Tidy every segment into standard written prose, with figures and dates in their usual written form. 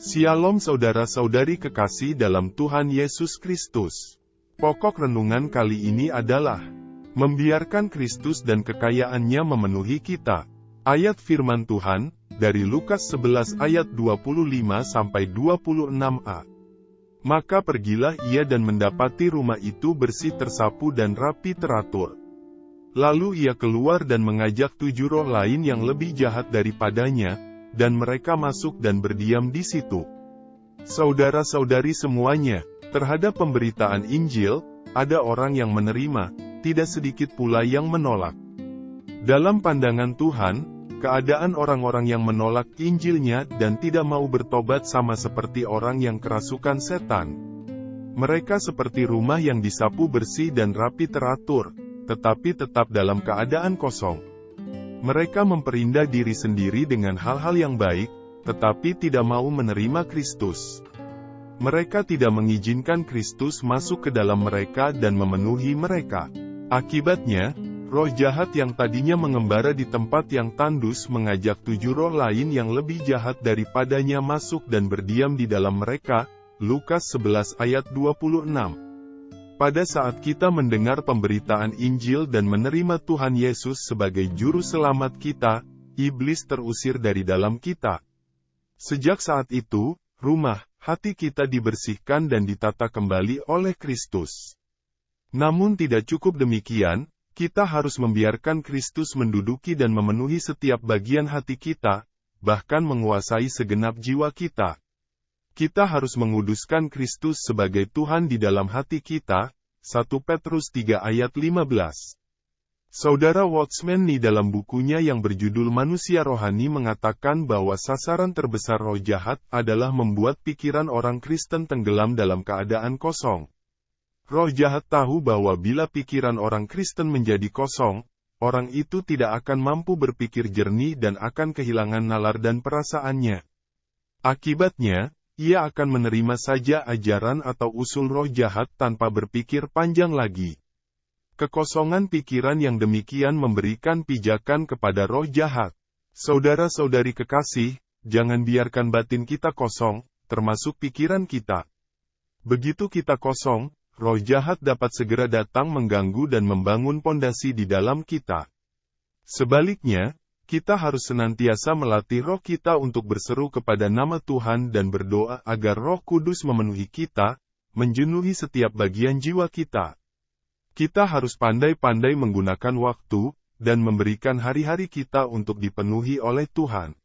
Shalom saudara-saudari kekasih dalam Tuhan Yesus Kristus. Pokok renungan kali ini adalah membiarkan Kristus dan kekayaannya memenuhi kita. Ayat firman Tuhan dari Lukas 11 ayat 25-26a. Maka pergilah ia dan mendapati rumah itu bersih tersapu dan rapi teratur. Lalu ia keluar dan mengajak 7 roh lain yang lebih jahat daripadanya, dan mereka masuk dan berdiam di situ. Saudara-saudari semuanya, terhadap pemberitaan Injil, ada orang yang menerima, tidak sedikit pula yang menolak. Dalam pandangan Tuhan, keadaan orang-orang yang menolak Injilnya dan tidak mau bertobat sama seperti orang yang kerasukan setan. Mereka seperti rumah yang disapu bersih dan rapi teratur, tetapi tetap dalam keadaan kosong. Mereka memperindah diri sendiri dengan hal-hal yang baik, tetapi tidak mau menerima Kristus. Mereka tidak mengizinkan Kristus masuk ke dalam mereka dan memenuhi mereka. Akibatnya, roh jahat yang tadinya mengembara di tempat yang tandus mengajak 7 roh lain yang lebih jahat daripadanya masuk dan berdiam di dalam mereka. Lukas 11 ayat 26. Pada saat kita mendengar pemberitaan Injil dan menerima Tuhan Yesus sebagai juru selamat kita, iblis terusir dari dalam kita. Sejak saat itu, rumah, hati kita dibersihkan dan ditata kembali oleh Kristus. Namun tidak cukup demikian, kita harus membiarkan Kristus menduduki dan memenuhi setiap bagian hati kita, bahkan menguasai segenap jiwa kita. Kita harus menguduskan Kristus sebagai Tuhan di dalam hati kita, 1 Petrus 3 ayat 15. Saudara Watchman dalam bukunya yang berjudul Manusia Rohani mengatakan bahwa sasaran terbesar roh jahat adalah membuat pikiran orang Kristen tenggelam dalam keadaan kosong. Roh jahat tahu bahwa bila pikiran orang Kristen menjadi kosong, orang itu tidak akan mampu berpikir jernih dan akan kehilangan nalar dan perasaannya. Akibatnya, ia akan menerima saja ajaran atau usul roh jahat tanpa berpikir panjang lagi. Kekosongan pikiran yang demikian memberikan pijakan kepada roh jahat. Saudara-saudari kekasih, jangan biarkan batin kita kosong, termasuk pikiran kita. Begitu kita kosong, roh jahat dapat segera datang mengganggu dan membangun pondasi di dalam kita. Sebaliknya, kita harus senantiasa melatih roh kita untuk berseru kepada nama Tuhan dan berdoa agar Roh Kudus memenuhi kita, menjenuhi setiap bagian jiwa kita. Kita harus pandai-pandai menggunakan waktu, dan memberikan hari-hari kita untuk dipenuhi oleh Tuhan.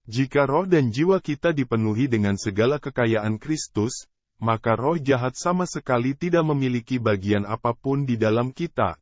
Jika roh dan jiwa kita dipenuhi dengan segala kekayaan Kristus, maka roh jahat sama sekali tidak memiliki bagian apapun di dalam kita.